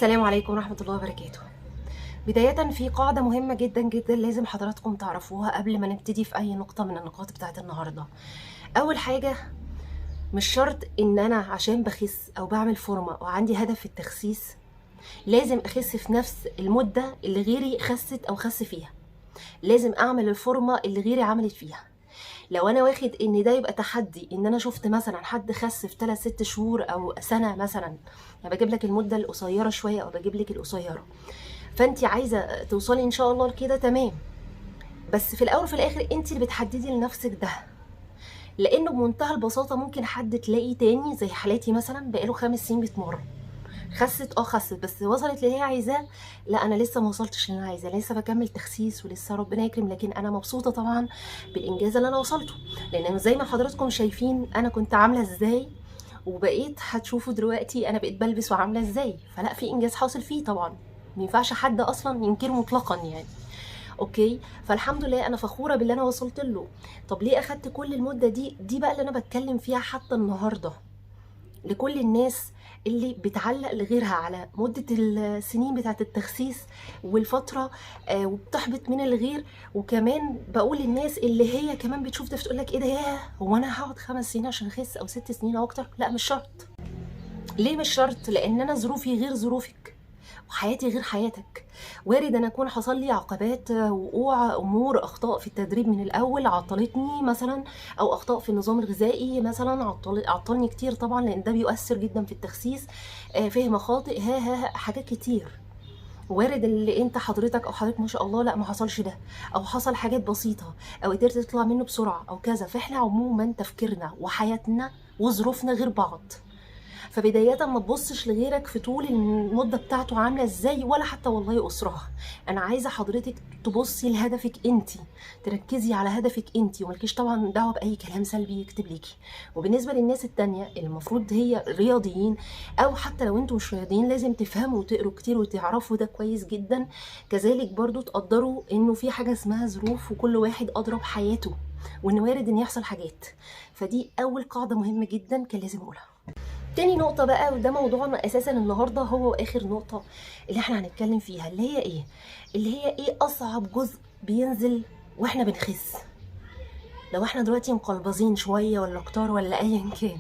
السلام عليكم ورحمة الله وبركاته. بداية في قاعدة مهمة جدا جدا لازم حضراتكم تعرفوها قبل ما نبتدي في أي نقطة من النقاط بتاعت النهاردة. أول حاجة، مش شرط إن أنا عشان بخس أو بعمل فورمة وعندي هدف في التخسيس لازم أخس في نفس المدة اللي غيري خست أو خس فيها. لازم أعمل الفورمة اللي غيري عملت فيها. لو انا واخد ان ده يبقى تحدي، ان انا شفت مثلا حد خس في 3-6 شهور او سنه مثلا، يعني بجيب لك المده القصيره شويه او بجيب لك القصيره، فانت عايزه توصلي ان شاء الله لكده، تمام. بس في الاول وفي الاخر انت اللي بتحددي لنفسك ده، لانه بمنتهى البساطه ممكن حد تلاقي تاني زي حالاتي مثلا بقاله 5 سنين بيتمرن، خست بس وصلت اللي هي عايزاه، لا انا لسه ما وصلتش اللي انا عايزاه، لسه بكمل تخسيس ولسه ربنا يكرم، لكن انا مبسوطه طبعا بالانجاز اللي انا وصلته، لان زي ما حضراتكم شايفين انا كنت عامله ازاي وبقيت هتشوفوا دلوقتي انا بقيت بلبس وعامله ازاي، فلا في انجاز حاصل فيه طبعا، ما ينفعش حد اصلا ينكره مطلقا يعني. اوكي، فالحمد لله انا فخوره باللي انا وصلت له. طب ليه اخدت كل المده دي بقى اللي انا بتكلم فيها حتى النهارده لكل الناس اللي بتعلق لغيرها على مدة السنين بتاعت التخسيس والفترة، وبتحبط من الغير. وكمان بقول للناس اللي هي كمان بتشوف ده فتقول لك ايه ده، ياه هو انا هقعد 5 سنين عشان اخس او 6 سنين او اكتر؟ لا مش شرط. ليه مش شرط؟ لان انا ظروفي غير ظروفك وحياتي غير حياتك. وارد ان اكون حصل لي عقبات، وقوع امور، اخطاء في التدريب من الاول عطلتني مثلا، او اخطاء في النظام الغذائي مثلا عطلني كتير طبعا، لان ده بيؤثر جدا في التخسيس، فهم خاطئ، حاجات كتير. وارد اللي انت حضرتك او حضرتك ما شاء الله لا ما حصلش ده، او حصل حاجات بسيطه، او قدرت تطلع منه بسرعه او كذا. فاحنا عموما تفكيرنا وحياتنا وظروفنا غير بعض. فبداية ما تبصش لغيرك في طول المدة بتاعته عاملة ازاي، ولا حتى والله قصرها. انا عايزة حضرتك تبصي لهدفك انتي، تركزي على هدفك انتي، وملكيش طبعا دعوة باي كلام سلبي يكتب ليكي. وبالنسبة للناس التانية المفروض هي رياضيين، او حتى لو انتوا مش رياضيين لازم تفهموا وتقروا كتير وتعرفوا ده كويس جدا. كذلك برضو تقدروا انه في حاجة اسمها ظروف، وكل واحد اضرب حياته، وان وارد ان يحصل حاجات. فدي اول قاعدة مهمة جدا كان لازم اقولها. تاني نقطة بقى، وده موضوعنا أساسا النهاردة، هو آخر نقطة اللي احنا هنتكلم فيها، اللي هي ايه؟ اللي هي ايه أصعب جزء بينزل واحنا بنخس؟ لو احنا دلوقتي مقلبزين شوية ولا كتار ولا أيا كان،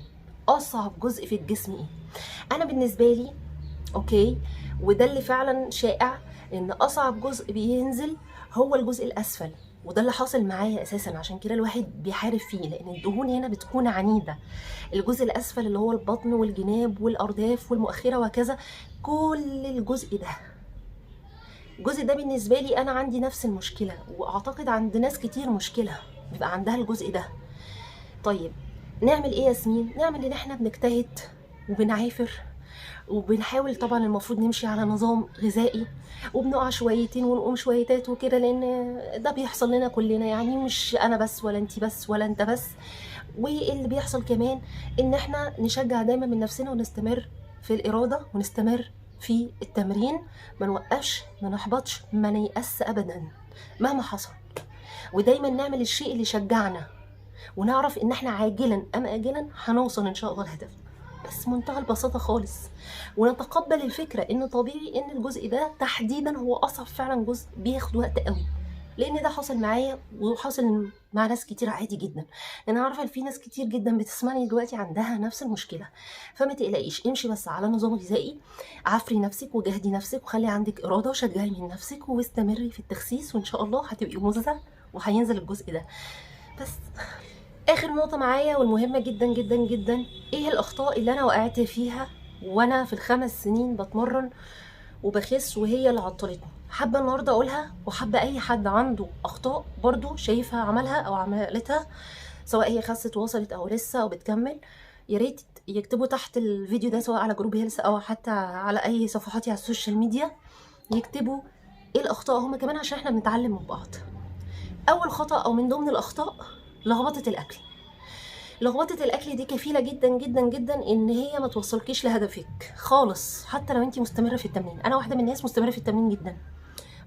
أصعب جزء في الجسم ايه؟ أنا بالنسبة لي اوكي، وده اللي فعلا شائع، ان اصعب جزء بينزل هو الجزء الاسفل. وده اللي حاصل معايا اساسا، عشان كده الواحد بيحارب فيه، لان الدهون هنا بتكون عنيده. الجزء الاسفل اللي هو البطن والجناب والارداف والمؤخره وكذا، كل الجزء ده بالنسبه لي انا عندي نفس المشكله، واعتقد عند ناس كتير مشكله بيبقى عندها الجزء ده. طيب نعمل ايه يا ياسمين؟ نعمل ان احنا بنجتهد وبنعافر وبنحاول، طبعا المفروض نمشي على نظام غذائي، وبنقع شويتين ونقوم شويتات وكده، لان ده بيحصل لنا كلنا، يعني مش انا بس ولا انتي بس ولا انت بس. واللي بيحصل كمان ان احنا نشجع دايما من نفسنا ونستمر في الاراده ونستمر في التمرين، ما نوقفش، ما نحبطش، ما نيأس ابدا مهما حصل، ودايما نعمل الشيء اللي يشجعنا، ونعرف ان احنا عاجلا ام اجلا هنوصل ان شاء الله لهدفنا، بس منتهى البساطه خالص. ونتقبل الفكره ان طبيعي ان الجزء ده تحديدا هو اصعب فعلا جزء، بياخد وقت قوي، لان ده حصل معايا وحصل مع ناس كتير عادي جدا. انا عارفه ان في ناس كتير جدا بتسمعني دلوقتي عندها نفس المشكله، فما تقلقيش، امشي بس على نظام غذائي، عفري نفسك وجهدي نفسك وخلي عندك اراده وشجعي من نفسك واستمري في التخسيس، وان شاء الله هتبقي مذهله وهينزل الجزء ده. بس اخر نقطة معايا والمهمة جدا جدا جدا، ايه الاخطاء اللي انا وقعت فيها وانا في ال5 سنين بتمرن وبخس وهي اللي عطلتني؟ حابة النهاردة اقولها، وحابة اي حد عنده اخطاء برضو شايفها عملها او عملتها، سواء هي خست ووصلت او لسه او بتكمل، يا ريت يكتبوا تحت الفيديو ده، سواء على جروب هيلث او حتى على اي صفحاتي على السوشيال ميديا، يكتبوا ايه الاخطاء هما كمان، عشان احنا بنتعلم من بعض. اول خطأ او من ضمن الاخطاء لخبطة الاكل. لخبطة الاكل دي كفيلة جدا جدا جدا ان هي ما توصلكيش لهدفك خالص، حتى لو انت مستمرة في التمرين. انا واحدة من الناس مستمرة في التمرين جدا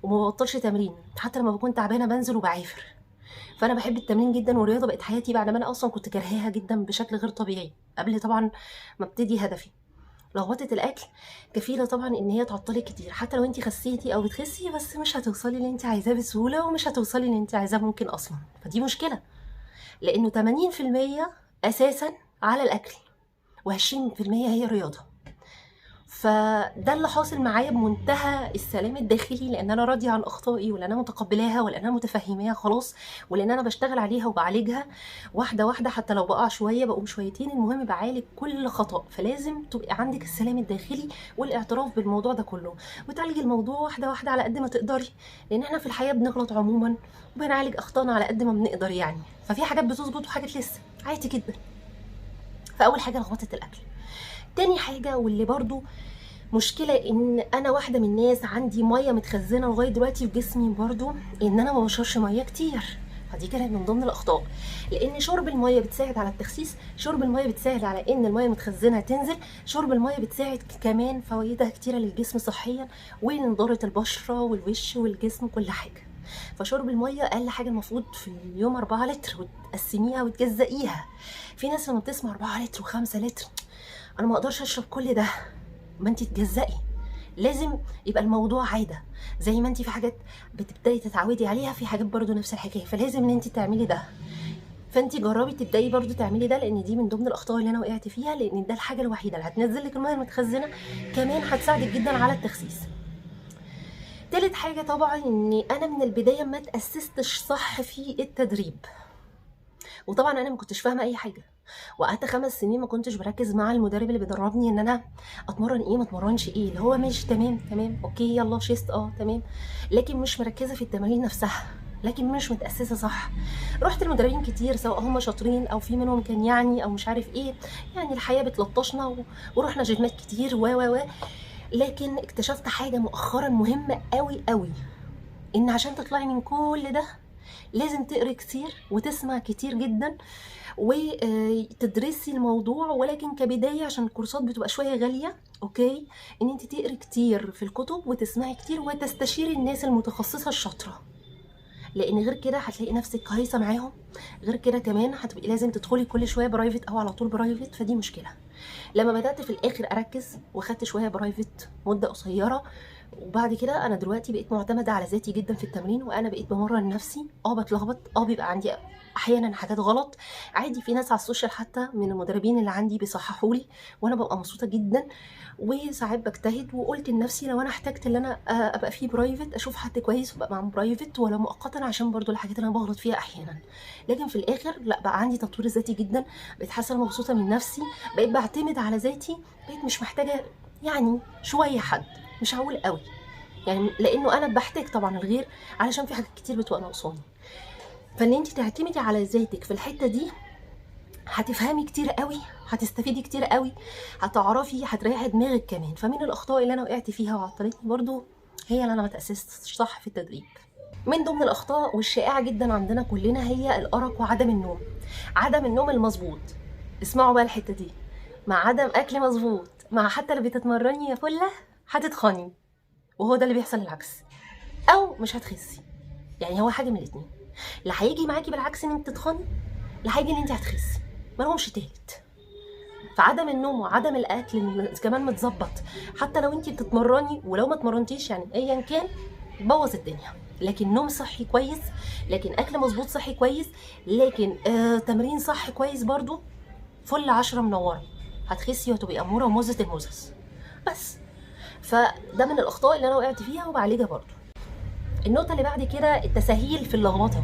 وما ببطلش تمرين، حتى لما بكون تعبانة بنزل وبعافر. فانا بحب التمرين جدا، والرياضة بقت حياتي بعد ما انا اصلا كنت كارهاها جدا بشكل غير طبيعي قبل طبعا ما ابتدي هدفي. لخبطه الاكل كفيله طبعا ان هي تعطلك كتير، حتى لو انت خسيتي او بتخسي بس مش هتوصلي اللي انت عايزاه بسهوله، ومش هتوصلي اللي انت عايزاه ممكن اصلا. فدي مشكله، لانه 80% اساسا على الاكل و20% هي رياضه. فده اللي حاصل معايا بمنتهى السلام الداخلي، لان انا راضيه عن اخطائي، ولان انا متقبلاها، ولان انا متفهماها خلاص، ولان انا بشتغل عليها وبعالجها واحده واحده. حتى لو بقع شويه بقوم شويتين، المهم بعالج كل خطا. فلازم تبقي عندك السلام الداخلي والاعتراف بالموضوع ده كله، وتعالجي الموضوع واحده واحده على قد ما تقدري، لان احنا في الحياه بنغلط عموما وبنعالج اخطائنا على قد ما بنقدر يعني. ففي حاجات بتظبط وحاجات لسه، عادي جدا. فاول حاجه لخبطه الاكل. تاني حاجه واللي برضو مشكله، ان انا واحده من الناس عندي ميه متخزنه لغايه دلوقتي في جسمي برضو، ان انا ما بشربش ميه كتير. فدي كانت من ضمن الاخطاء، لان شرب الميه بتساعد على التخسيس، شرب الميه بتساعد على ان الميه المتخزنه تنزل، شرب الميه بتساعد كمان فوائدها كتيره للجسم صحيا ولنضاره البشره والوش والجسم كل حاجه. فشرب الميه اقل حاجه المفروض في اليوم 4 لتر، وتقسميها وتجزئيها. في ناس لما بتسمع 4 لتر و5 لتر، انا ما اقدرش اشرب كل ده. ما انت تجزئي، لازم يبقى الموضوع عاده. زي ما انت في حاجات بتبداي تتعودي عليها، في حاجات برضو نفس الحكايه، فلازم ان انت تعملي ده. فانت جربي تبداي برضو تعملي ده، لان دي من ضمن الاخطاء اللي انا وقعت فيها، لان ده الحاجه الوحيده اللي هتنزل لك الميه المتخزنه، كمان هتساعدك جدا على التخسيس. تالت حاجه طبعا، اني انا من البدايه ما تاسستش صح في التدريب، وطبعا انا ما كنتش فاهمه اي حاجه، وقعدت 5 سنين ما كنتش بركز مع المدرب اللي بيدربني ان انا اتمرن ايه ما اتمرنش ايه، اللي هو ماشي تمام اوكي يلا شيست تمام، لكن مش مركزه في التمارين نفسها، لكن مش متاسسه صح. رحت لمدربين كتير، سواء هم شاطرين او في منهم كان يعني او مش عارف ايه، يعني الحياه بتلطشنا ورحنا جيمات كتير و لكن اكتشفت حاجه مؤخرا مهمه قوي قوي، ان عشان تطلعي من كل ده لازم تقري كتير وتسمع كتير جدا وتدرسي الموضوع. ولكن كبدايه، عشان الكورسات بتبقى شويه غاليه، اوكي، ان انت تقري كتير في الكتب وتسمعي كتير وتستشيري الناس المتخصصه الشاطره، لان غير كده هتلاقي نفسك هايصه معاهم. غير كده كمان هتبقي لازم تدخلي كل شويه برايفت او على طول برايفت، فدي مشكله. لما بدات في الاخر اركز واخدت شويه برايفت مده قصيره، وبعد كده انا دلوقتي بقيت معتمده على ذاتي جدا في التمرين، وانا بقيت بمرن نفسي. بتلخبط، بيبقى عندي احيانا حاجات غلط، عادي. في ناس على السوشيال حتى من المدربين اللي عندي بيصححوا لي، وانا ببقى مبسوطه جدا. وساعات بجتهد، وقلت لنفسي لو انا احتجت ان انا ابقى فيه برايفت، اشوف حد كويس وابقى معاه برايفت ولا مؤقتا، عشان برضو الحاجات اللي انا بغلط فيها احيانا. لكن في الاخر لا، بقى عندي تطوير ذاتي جدا، بقيت حاسه مبسوطه من نفسي، بقيت بعتمد على ذاتي، بقيت مش محتاجه يعني شويه حد، مش هقول قوي يعني، لانه انا بحتاج طبعا الغير علشان في حاجات كتير بتبقى ناقصاني. فان انت تعتمدي على ذاتك في الحته دي، هتفهمي كتير قوي، هتستفيدي كتير قوي، هتعرفي، هتريحي دماغك كمان. فمن الاخطاء اللي انا وقعت فيها وعطلتني برضو، هي اللي انا ما تاسستش صح في التدريب. من ضمن الاخطاء والشائعه جدا عندنا كلنا هي الارق وعدم النوم. عدم النوم المظبوط، اسمعوا بقى الحته دي، مع عدم اكل مظبوط، مع حتى لو بتتمرني يا فله هتتخني، وهو ده اللي بيحصل العكس، او مش هتخسي. يعني هو حاجه من الاتنين، لا هيجي معاكي بالعكس ان انت تتخني، لا هيجي ان انت هتخسي، ما لهمش تالت. فعدم النوم وعدم الاكل كمان متظبط، حتى لو انت بتتمرني ولو ما اتمرنتيش يعني ايا كان، بوظ الدنيا. لكن نوم صحي كويس، لكن اكل مظبوط صحي كويس، لكن تمرين صح كويس برضو، فل 10 منوره، هتخسي وتبقي اموره وموزه الموزس بس. فده من الاخطاء اللي انا وقعت فيها وبعالجها برضو. النقطه اللي بعد كده، التساهيل في اللخبطه.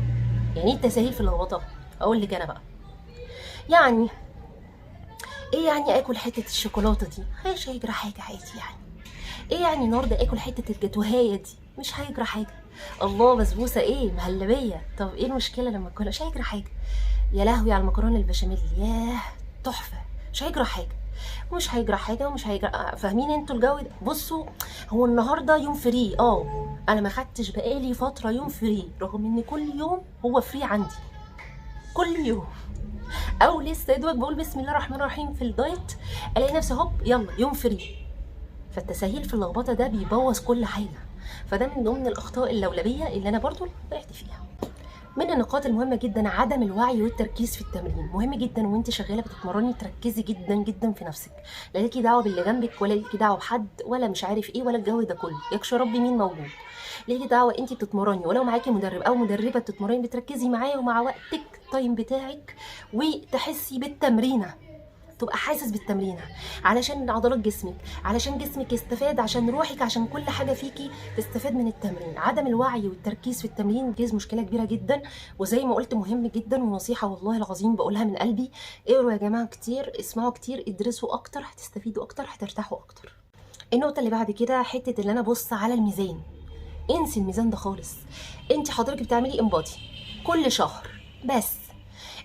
يعني ايه التساهيل في اللخبطه؟ اقول لك انا بقى، يعني ايه يعني اكل حته الشوكولاته دي؟ مش هيجرى حاجه عادي يعني. ايه يعني النهارده اكل حته الجاتوهيه دي؟ مش هيجرى حاجه. الله، بسبوسه ايه مهلبيه، طب ايه المشكله لما اكلها؟ مش هيجرى حاجه. يا لهوي على المكرونه البشاميل، ياه تحفه، مش هيجرى حاجه، مش هيجرى حاجه ومش هيجرى. فاهمين انتوا الجو ده؟ بصوا، هو النهارده يوم فري، انا ما خدتش بقالي فتره يوم فري، رغم ان كل يوم هو فري عندي، كل يوم. او لسه دوبك بقول بسم الله الرحمن الرحيم في الدايت، الاقي نفسي هوب يلا يوم فري. فالتساهيل في اللخبطه ده بيبوظ كل حاجه. فده من ضمن الاخطاء اللولبيه اللي انا برضو وقعت فيها. من النقاط المهمة جدا عدم الوعي والتركيز في التمرين. مهم جدا وانت شغالة بتتمرني تركزي جدا جدا في نفسك، لا ليكي دعوة باللي جنبك ولا ليكي دعوة بحد ولا مش عارف ايه ولا الجو ده كله، يكشف ربي مين موجود. ليكي دعوة انت بتتمرني ولو معاكي مدرب او مدربة بتتمرني بتركزي معاه ومع وقتك التايم بتاعك وتحسي بالتمرينة، تبقى حاسس بالتمرينه علشان عضلات جسمك، علشان جسمك يستفاد، عشان روحك، عشان كل حاجه فيكي تستفاد من التمرين. عدم الوعي والتركيز في التمرين جايز مشكله كبيره جدا، وزي ما قلت مهم جدا، ونصيحه والله العظيم بقولها من قلبي، اقروا يا جماعه كتير، اسمعوا كتير، ادرسوا اكتر، هتستفيدوا اكتر، هترتاحوا اكتر. النقطه اللي بعد كده حته اللي انا ابص على الميزان. انسي الميزان ده خالص. انت حضرتك بتعملي انبادي كل شهر بس،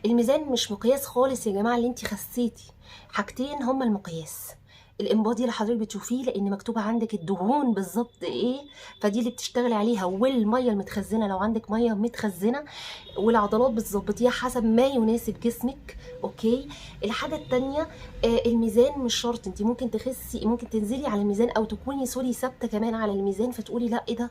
الميزان مش مقياس خالص يا جماعه اللي انت خسيتي. حاجتين هما المقياس، الانبادي اللي حضرتك بتشوفيه لان مكتوبه عندك الدهون بالظبط ايه، فدي اللي بتشتغلي عليها، والميه المتخزنه لو عندك ميه متخزنه، والعضلات بتظبطيها حسب ما يناسب جسمك. اوكي. الحاجه التانية الميزان مش شرط، انت ممكن تخسي، ممكن تنزلي على الميزان او تكوني سوري ثابته كمان على الميزان فتقولي لا ايه ده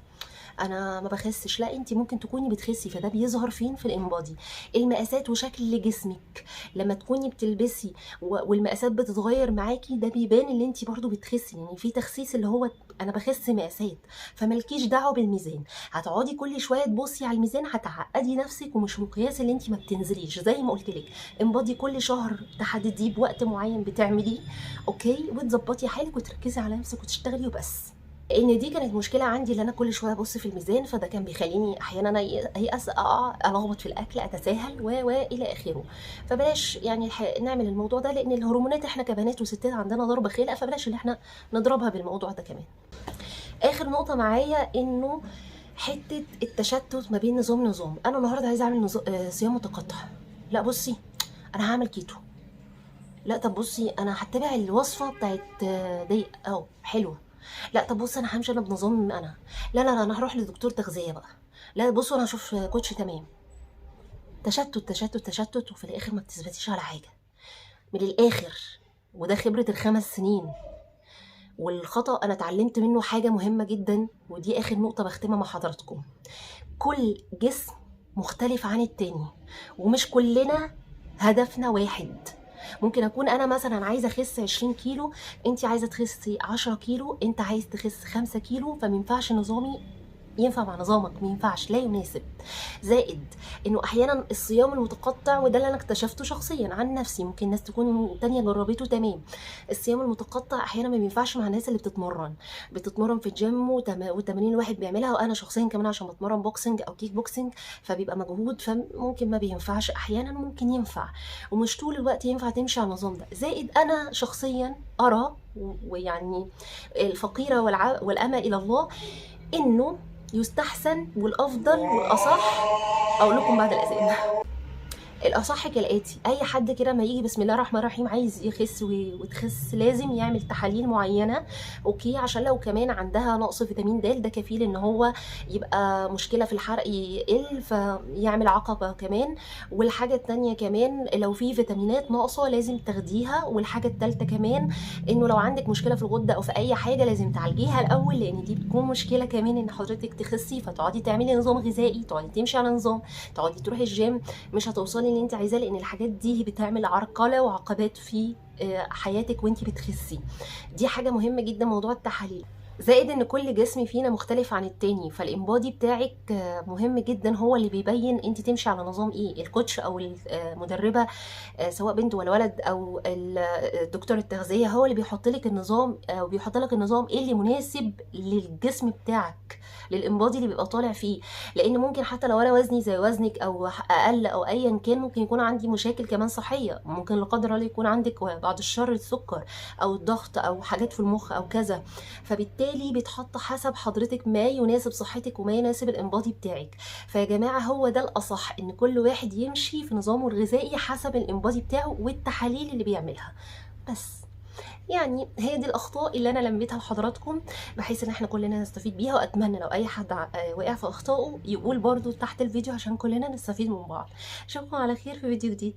انا ما بخسش، لا انت ممكن تكوني بتخسي، فده بيظهر فين؟ في الانبادي. المقاسات وشكل جسمك لما تكوني بتلبسي والمقاسات بتتغير معاكي ده بيبان ان انت برضو بتخسي، يعني في تخسيس اللي هو انا بخس مقاسات، فملكيش دعوه بالميزان. هتقعدي كل شويه تبصي على الميزان هتعقدي نفسك، ومش مقياس اللي انت ما بتنزليش. زي ما قلت لك انبادي كل شهر تحدديه بوقت معين بتعمليه، اوكي، وتظبطي حالك وتركزي على نفسك وتشتغلي وبس. ان دي كانت مشكله عندي اللي انا كل شويه ابص في الميزان، فده كان بيخليني احيانا ايأس، اقع، الخبط في الاكل، اتساهل والى اخره. فبلاش يعني نعمل الموضوع ده، لان الهرمونات احنا كبنات وستات عندنا ضربه خلقه، فبلاش ان احنا نضربها بالموضوع ده كمان. اخر نقطه معايا انه حته التشتت ما بين نظام. انا النهارده عايزه اعمل صيام متقطع، لا بصي انا هعمل كيتو، لا طب بصي انا هتبع الوصفه بتاعت دي حلوه، لا طب بص انا همشي انا بنظام انا، لا انا هروح لدكتور تغذيه بقى، لا بصوا انا هشوف كوتش. تمام. تشتت تشتت تشتت، وفي الاخر ما بتثبتيش على حاجه من الاخر. وده خبره ال5 سنين، والخطأ انا اتعلمت منه حاجه مهمه جدا، ودي اخر نقطه بختمها مع حضراتكم. كل جسم مختلف عن التاني، ومش كلنا هدفنا واحد. ممكن اكون انا مثلا عايزه اخس 20 كيلو، انت عايزه تخسي 10 كيلو، انت عايز تخس 5 كيلو، فمينفعش نظامي ينفع مع نظامك، مينفعش، لا يناسب. زائد انه احيانا الصيام المتقطع، وده اللي انا اكتشفته شخصيا عن نفسي، ممكن ناس تكون تانية جربته، تمام. الصيام المتقطع احيانا ما بينفعش مع الناس اللي بتتمرن في الجيم والتمارين الواحد بيعملها، وانا شخصيا كمان عشان بتمرن بوكسنج او كيك بوكسنج فبيبقى مجهود، فممكن ما بينفعش، احيانا ممكن ينفع، ومش طول الوقت ينفع تمشي على النظام ده. زائد انا شخصيا ارى، ويعني الفقيره والامه الى الله، انه يستحسن والافضل والاصح اقول لكم بعد الاذان. الاصح كالاتي: اي حد كده ما يجي بسم الله الرحمن الرحيم عايز يخس وتخس، لازم يعمل تحاليل معينه، اوكي، عشان لو كمان عندها نقص فيتامين د ده كفيل ان هو يبقى مشكله في الحرق يقل، فيعمل عقبه كمان. والحاجه الثانيه كمان لو في فيتامينات ناقصه لازم تاخديها. والحاجه الثالثه كمان انه لو عندك مشكله في الغده او في اي حاجه لازم تعالجيها الاول، لان دي بتكون مشكله كمان ان حضرتك تخسي، فتقعدي تعملي نظام غذائي، تقعدي تمشي على نظام، تقعدي تروحي الجيم، مش هتوصلي اللي انت عايزاه، لان الحاجات دي بتعمل عرقله وعقبات في حياتك وانت بتخسي. دي حاجه مهمه جدا موضوع التحاليل. زائد ان كل جسم فينا مختلف عن التاني، فالانبادي بتاعك مهم جدا، هو اللي بيبين انت تمشي على نظام ايه. الكوتش او المدربه سواء بنت ولا ولد او دكتور التغذيه هو اللي بيحط لك النظام، او بيحط لك النظام ايه اللي مناسب للجسم بتاعك، للانبادي اللي بيبقى طالع فيه. لان ممكن حتى لو انا وزني زي وزنك او اقل او ايا كان، ممكن يكون عندي مشاكل كمان صحيه، ممكن لا قدر الله يكون عندك بعد الشر السكر او الضغط او حاجات في المخ او كذا، فبالتالي بيتحط حسب حضرتك ما يناسب صحتك وما يناسب الانبادي بتاعك. فيا جماعه هو ده الاصح، ان كل واحد يمشي في نظامه الغذائي حسب الانبادي بتاعه والتحاليل اللي بيعملها بس. يعني هي دي الاخطاء اللي انا لميتها لحضراتكم بحيث ان احنا كلنا نستفيد بيها، واتمنى لو اي حد وقع في اخطائه يقول برضو تحت الفيديو عشان كلنا نستفيد من بعض. اشوفكم على خير في فيديو جديد.